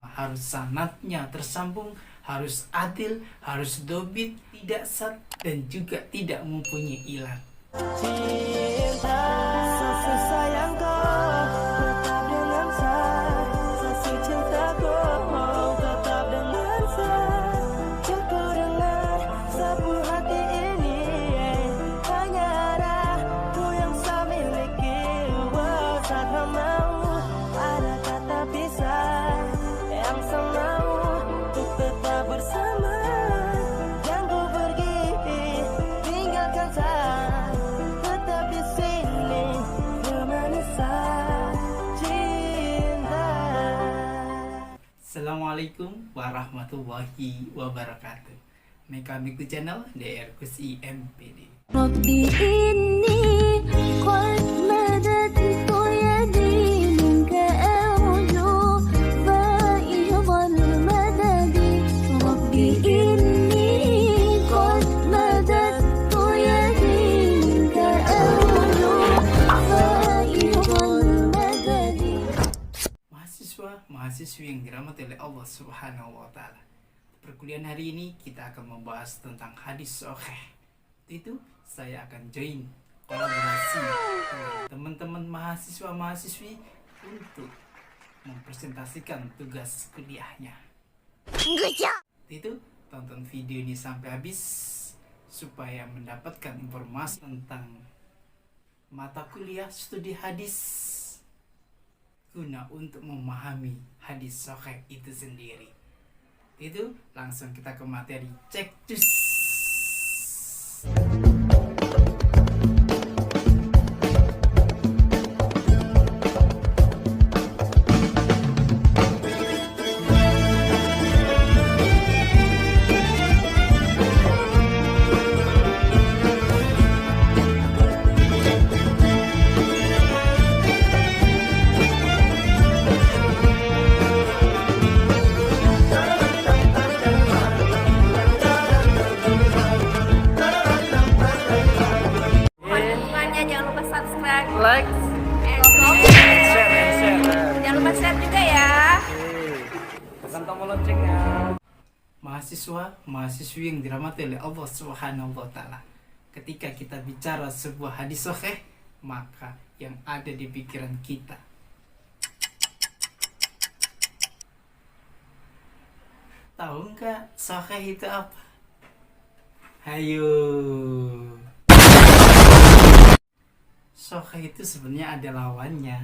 Harus sanadnya tersambung, harus adil, harus dobit, tidak sat, dan juga tidak mempunyai ilat. Cinta sesayangku tetap dengan saya, sesi cintaku tetap dengan saya. Cukup dengar sapu hati ini, hanya ada ku yang saya miliki. Saat kau mau ada kata pisah, yang saya mau untuk tetap bersama. Jangan kau pergi tinggalkan saya, tetap di sini menemani saya. Cinta. Assalamualaikum warahmatullahi wabarakatuh. Mekaniku channel DR Kusi MPD. ربي إني قد مددت يدي منك أرجو فائض المدد. ربي إني قد مددت يدي منك أرجو فائض المدد. Mahasiswa-mahasiswi yang dirahmati oleh Allah Subhanahu wa Ta'ala. Perkuliahan hari ini kita akan membahas tentang hadis sahih. Itu saya akan join kolaborasi dengan teman-teman mahasiswa-mahasiswi untuk mempresentasikan tugas kuliahnya. Itu tonton video ini sampai habis supaya mendapatkan informasi tentang mata kuliah studi hadis guna untuk memahami hadis sahih itu sendiri. Itu langsung kita ke materi, cek cus. Dukungannya jangan lupa subscribe, Like, comment, share. jangan lupa share juga ya. Tekan tombol loncengnya. Mahasiswa-mahasiswi yang dirahmati oleh Allah Subhanahu wa Ta'ala. Ketika kita bicara sebuah hadis sahih, maka yang ada di pikiran kita, tahu nggak sahih itu apa? Hayo. Sahih itu sebenarnya ada lawannya,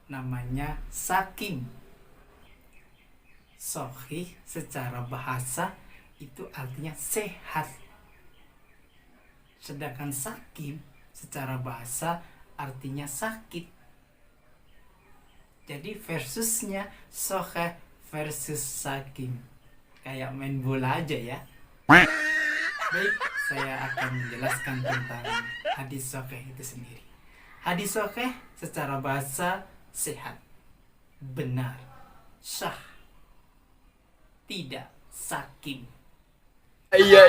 namanya sakim. Sahih secara bahasa itu artinya sehat, sedangkan sakim secara bahasa artinya sakit. Jadi versusnya sahih versus sakim, kayak main bola aja ya. Baik, saya akan menjelaskan tentang hadis sahih itu sendiri. Hadis sahih secara bahasa sehat, benar, sah, tidak sakim. Iya.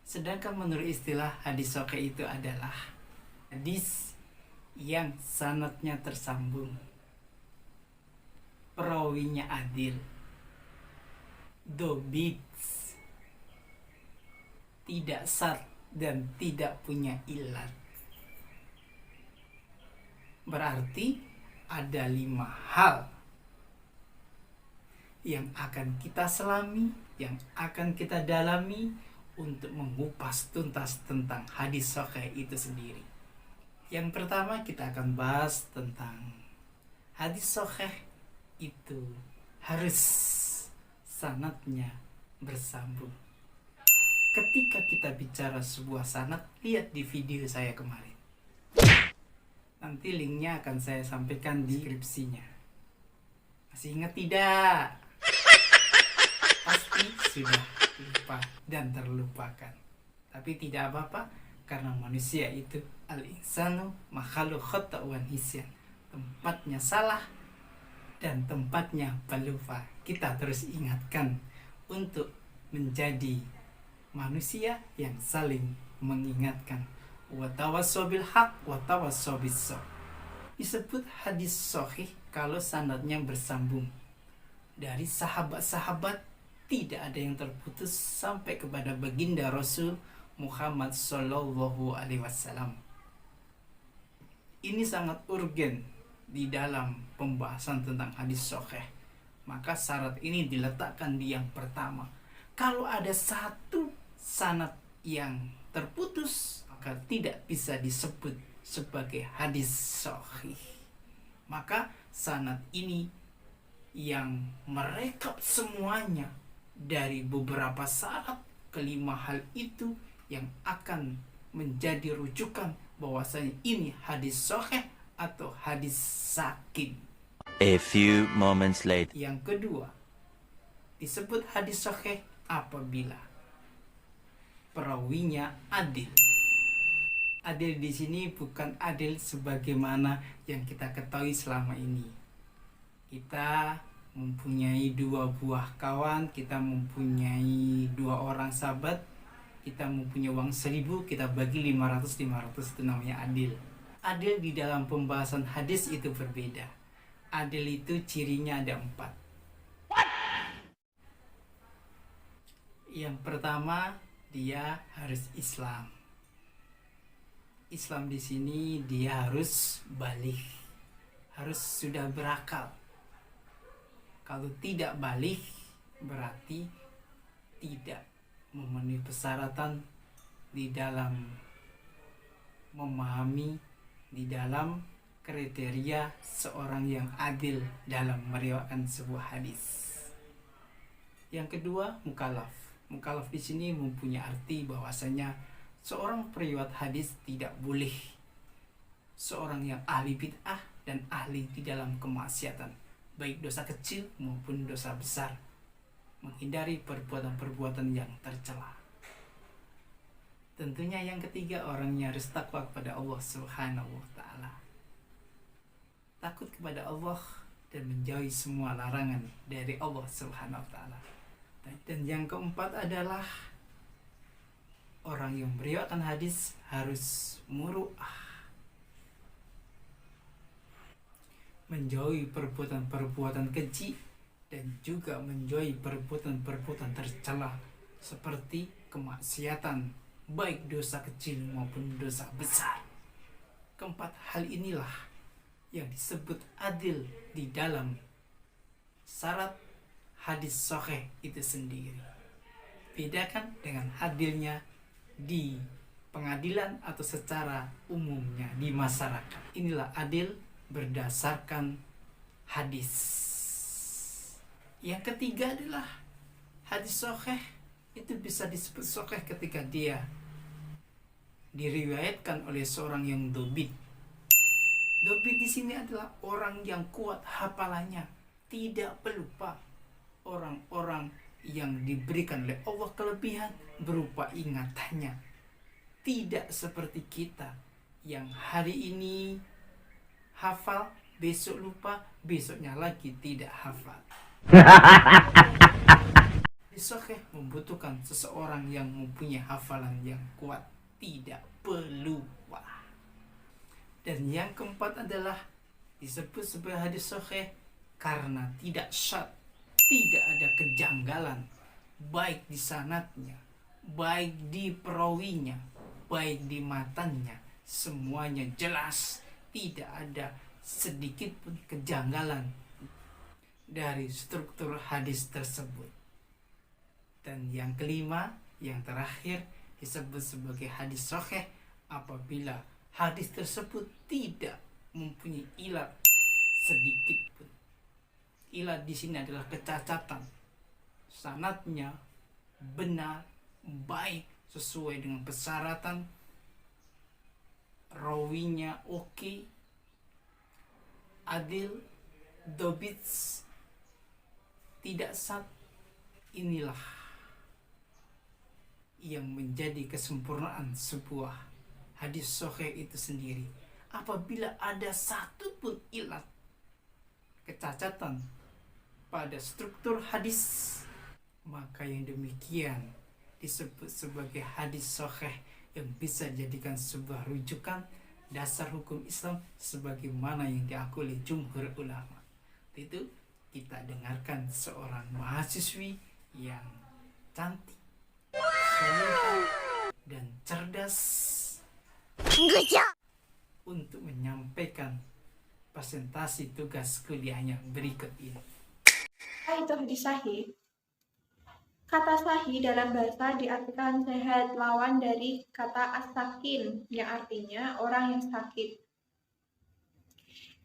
Sedangkan menurut istilah hadis sahih itu adalah hadis yang sanadnya tersambung, perawinya adil, dobit, tidak sat, dan tidak punya ilat. Berarti ada 5 hal yang akan kita selami, yang akan kita dalami untuk mengupas tuntas tentang hadis sahih itu sendiri. Yang pertama kita akan bahas tentang hadis sahih itu harus sanadnya bersambung. Ketika kita bicara sebuah sanad, lihat di video saya kemarin. Nanti linknya akan saya sampaikan di deskripsinya. Masih ingat tidak? Pasti sudah lupa dan terlupakan. Tapi tidak apa-apa, karena manusia itu al-insanu makhluk khata' wan hisyan. Tempatnya salah dan tempatnya pelupa. Kita terus ingatkan untuk menjadi manusia yang saling mengingatkan. Wa tawassaw bil haq wa tawassaw bis sabr. Disebut hadis sahih kalau sanadnya bersambung. dari sahabat-sahabat, tidak ada yang terputus sampai kepada baginda Rasul Muhammad Sallallahu Alaihi Wasallam. Ini sangat urgen di dalam pembahasan tentang hadis sahih. Maka syarat ini diletakkan di yang pertama. Kalau ada satu sanad yang terputus, maka tidak bisa disebut sebagai hadis sahih. Maka sanad ini yang merekap semuanya dari beberapa syarat, kelima hal itu yang akan menjadi rujukan bahwasanya ini hadis sahih atau hadis sakin. A few moments later. Yang kedua, disebut hadis sahih apabila perawinya adil. Adil di sini bukan adil sebagaimana yang kita ketahui selama ini. Kita mempunyai 2 buah kawan, kita mempunyai 2 orang sahabat, kita mempunyai uang 1000, kita bagi 500 itu namanya adil. Adil di dalam pembahasan hadis itu berbeda. Adil itu cirinya ada 4. Yang pertama, dia harus Islam. Islam di sini dia harus baligh, harus sudah berakal. Kalau tidak baligh berarti tidak memenuhi persyaratan di dalam memahami, di dalam kriteria seorang yang adil dalam meriwayatkan sebuah hadis. Yang kedua, mukallaf. Mukallaf di sini mempunyai arti bahwasanya seorang periwayat hadis tidak boleh seorang yang ahli bid'ah dan ahli di dalam kemaksiatan, baik dosa kecil maupun dosa besar, menghindari perbuatan-perbuatan yang tercela. Tentunya yang ketiga, orangnya harus takwa kepada Allah Subhanahu wa taala. Takut kepada Allah dan menjauhi semua larangan dari Allah Subhanahu wa taala. Dan yang keempat adalah orang yang meriwayatkan hadis harus muru'ah, menjauhi perbuatan-perbuatan keji dan juga menjauhi perbuatan-perbuatan tercela seperti kemaksiatan, baik dosa kecil maupun dosa besar. Keempat hal inilah yang disebut adil di dalam syarat hadis sahih itu sendiri. Bedakan dengan adilnya di pengadilan atau secara umumnya di masyarakat. Inilah adil berdasarkan hadis. Yang ketiga adalah hadis sahih itu bisa disebut sahih ketika dia diriwayatkan oleh seorang yang dobit. Dobit di sini adalah orang yang kuat hafalannya, tidak pelupa. Orang-orang yang diberikan oleh Allah kelebihan berupa ingatannya. Tidak seperti kita yang hari ini hafal, besok lupa, besoknya lagi tidak hafal. Sahih membutuhkan seseorang yang mempunyai hafalan yang kuat, tidak pelupa. Dan yang keempat adalah disebut sebagai hadis sahih karena tidak syad, tidak ada kejanggalan, baik di sanadnya, baik di perawinya, baik di matanya, semuanya jelas, tidak ada sedikit pun kejanggalan dari struktur hadis tersebut. Dan yang kelima, yang terakhir disebut sebagai hadis sahih apabila hadis tersebut tidak mempunyai ilat sedikit pun. Ilat di sini adalah kecacatan. Sanadnya benar, baik, sesuai dengan persyaratan. Rawinya oke, adil, dobits, tidak sad. Inilah yang menjadi kesempurnaan sebuah hadis sahih itu sendiri. Apabila ada satu pun ilat, kecacatan pada struktur hadis, maka yang demikian disebut sebagai hadis sahih yang bisa dijadikan sebuah rujukan dasar hukum Islam sebagaimana yang diakui oleh jumhur ulama. Itu kita dengarkan seorang mahasiswi yang cantik, soleha, dan cerdas untuk menyampaikan presentasi tugas kuliahnya berikut ini. Itu hadis sahih. Kata sahih dalam bahasa diartikan sehat, lawan dari kata as-sakin yang artinya orang yang sakit.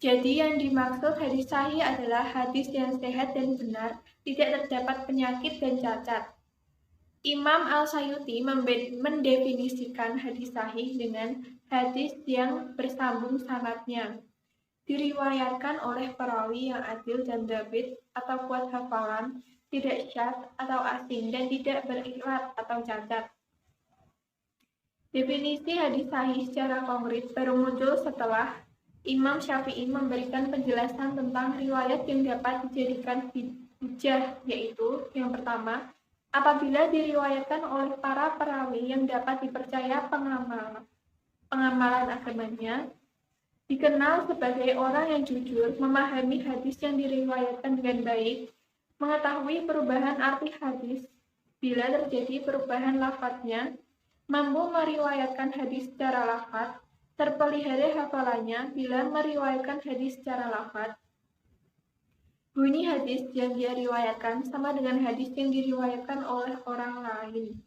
Jadi yang dimaksud hadis sahih adalah hadis yang sehat dan benar, tidak terdapat penyakit dan cacat. Imam Al-Sayuti mendefinisikan hadis sahih dengan hadis yang bersambung sanadnya, diriwayatkan oleh perawi yang adil dan dhabit atau kuat hafalan, tidak syadz atau asing, dan tidak berilat atau cacat. Definisi hadis sahih secara konkret baru muncul setelah Imam Syafi'i memberikan penjelasan tentang riwayat yang dapat dijadikan hujjah, yaitu yang pertama, apabila diriwayatkan oleh para perawi yang dapat dipercaya pengamalan agamanya, dikenal sebagai orang yang jujur, memahami hadis yang diriwayatkan dengan baik, mengetahui perubahan arti hadis bila terjadi perubahan lafadznya, mampu meriwayatkan hadis secara lafadz, terpelihara hafalannya bila meriwayatkan hadis secara lafadz. Bunyi hadis yang dia riwayatkan sama dengan hadis yang diriwayatkan oleh orang lain,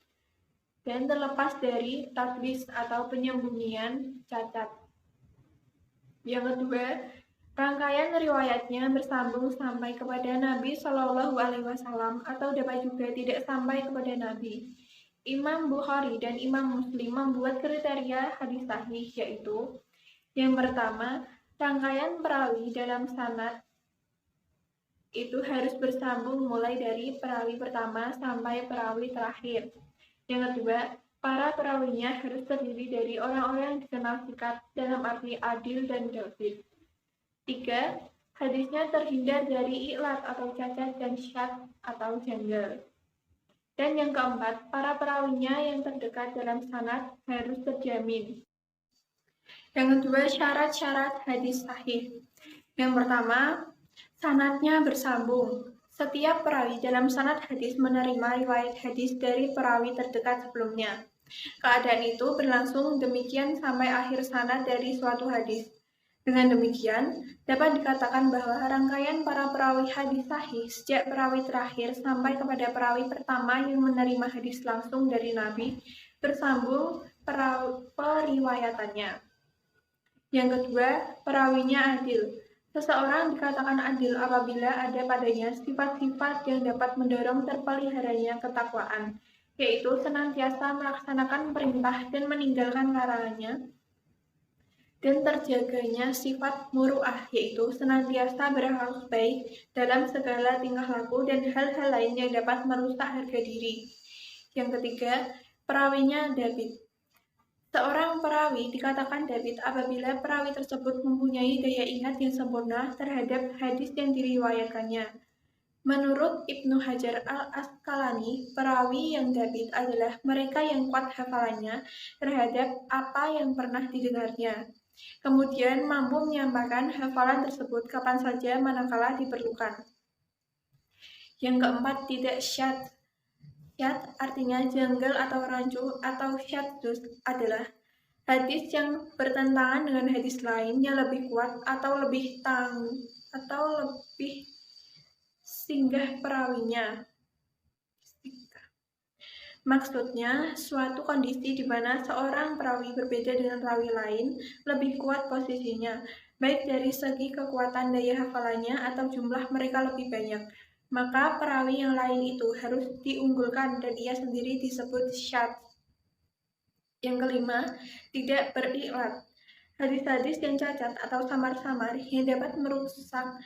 dan terlepas dari tadlis atau penyembunyian cacat. Yang kedua, rangkaian riwayatnya bersambung sampai kepada Nabi Shallallahu Alaihi Wasallam atau dapat juga tidak sampai kepada Nabi. Imam Bukhari dan Imam Muslim membuat kriteria hadis sahih, yaitu yang pertama, rangkaian perawi dalam sanad itu harus bersambung mulai dari perawi pertama sampai perawi terakhir. Yang kedua, para perawinya harus terdiri dari orang-orang yang dikenal sikat dalam arti adil dan dhabit. 3. Hadisnya terhindar dari ilat atau cacat dan syadz atau janggal. Dan yang keempat, para perawinya yang terdekat dalam sanad harus terjamin. Yang kedua, syarat-syarat hadis sahih. Yang pertama, sanadnya bersambung. Setiap perawi dalam sanad hadis menerima riwayat hadis dari perawi terdekat sebelumnya. Keadaan itu berlangsung demikian sampai akhir sanad dari suatu hadis. Dengan demikian, dapat dikatakan bahwa rangkaian para perawi hadis sahih sejak perawi terakhir sampai kepada perawi pertama yang menerima hadis langsung dari Nabi bersambung periwayatannya. Yang kedua, perawinya adil. Seseorang dikatakan adil apabila ada padanya sifat-sifat yang dapat mendorong terpeliharanya ketakwaan, yaitu senantiasa melaksanakan perintah dan meninggalkan larangannya, dan terjaganya sifat muru'ah, yaitu senantiasa berakhlak baik dalam segala tingkah laku dan hal-hal lain yang dapat merusak harga diri. Yang ketiga, perawinya dhabit. Seorang perawi dikatakan dhabit apabila perawi tersebut mempunyai daya ingat yang sempurna terhadap hadis yang diriwayatkannya. Menurut Ibnu Hajar al-Asqalani, perawi yang dhabit adalah mereka yang kuat hafalannya terhadap apa yang pernah didengarnya, kemudian mampu menyampaikan hafalan tersebut kapan saja manakala diperlukan. Yang keempat, tidak syadz. Syadz artinya janggal atau rancu, atau syadzus adalah hadis yang bertentangan dengan hadis lain yang lebih kuat atau lebih singgah perawinya. Maksudnya, suatu kondisi di mana seorang perawi berbeda dengan perawi lain lebih kuat posisinya, baik dari segi kekuatan daya hafalannya atau jumlah mereka lebih banyak. Maka perawi yang lain itu harus diunggulkan dan ia sendiri disebut syadz. Yang kelima, tidak berilat. Hadis-hadis yang cacat atau samar-samar yang dapat merusak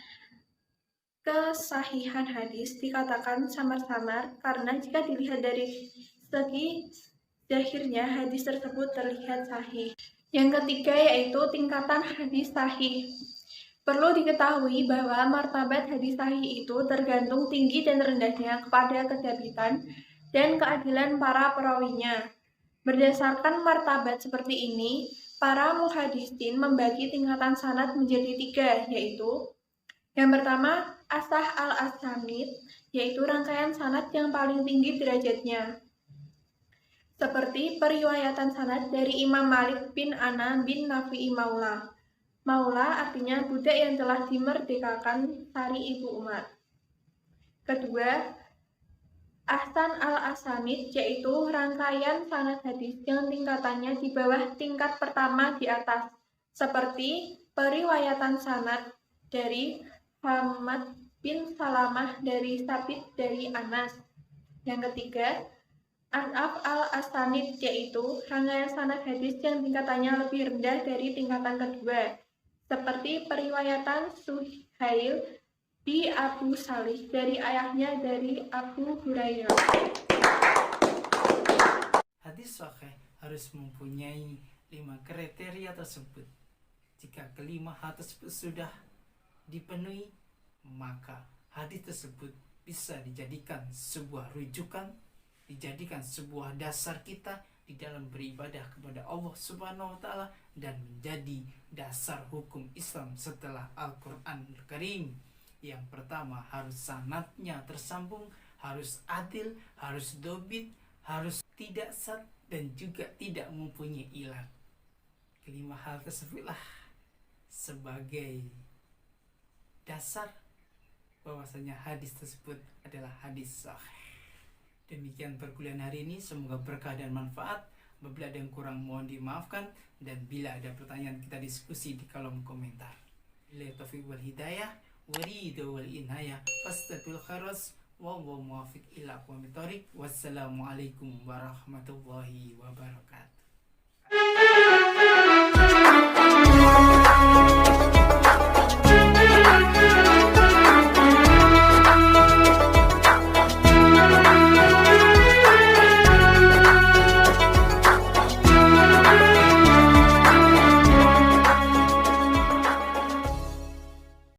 kesahihan hadis dikatakan samar-samar karena jika dilihat dari segi zahirnya hadis tersebut terlihat sahih. Yang ketiga yaitu tingkatan hadis sahih. Perlu diketahui bahwa martabat hadis sahih itu tergantung tinggi dan rendahnya kepada kedhabitan dan keadilan para perawinya. Berdasarkan martabat seperti ini, para muhaddisin membagi tingkatan sanad menjadi 3, yaitu yang pertama, asah al-asanid, yaitu rangkaian sanad yang paling tinggi derajatnya. Seperti periwayatan sanad dari Imam Malik bin Ana bin Nafi'i Maula. Maula artinya budak yang telah dimerdekakan dari Ibu Umar. Kedua, ahsan al-asanid, yaitu rangkaian sanad hadis yang tingkatannya di bawah tingkat pertama di atas. Seperti periwayatan sanad dari Hamad bin Salamah dari Sabit dari Anas. Yang ketiga, An'af al-asanid, yaitu rangkaian sanad hadis yang tingkatannya lebih rendah dari tingkatan kedua, seperti periwayatan Suhail di Abu Salih dari ayahnya dari Abu Hurairah. Hadis sahih harus mempunyai 5 kriteria tersebut. Jika kelima hal tersebut sudah dipenuhi, maka hadis tersebut bisa dijadikan sebuah rujukan, dijadikan sebuah dasar kita di dalam beribadah kepada Allah Subhanahu wa taala dan menjadi dasar hukum Islam setelah Al-Qur'an Al-Karim. Yang pertama, harus sanadnya tersambung, harus adil, harus dobit, harus tidak sat dan juga tidak mempunyai ilat. Kelima hal tersebutlah sebagai dasar bahwasanya hadis tersebut adalah hadis sahih. Demikian perkuliahan hari ini, semoga berkah dan manfaat. Apabila ada yang kurang mohon dimaafkan, dan bila ada pertanyaan kita diskusi di kolom komentar. Billahi taufiq wal hidayah, waridho wal inayah, fastabil kharas, wallahu muwaffiq ila aqwamit thoriq. Wassalamualaikum warahmatullahi wabarakatuh.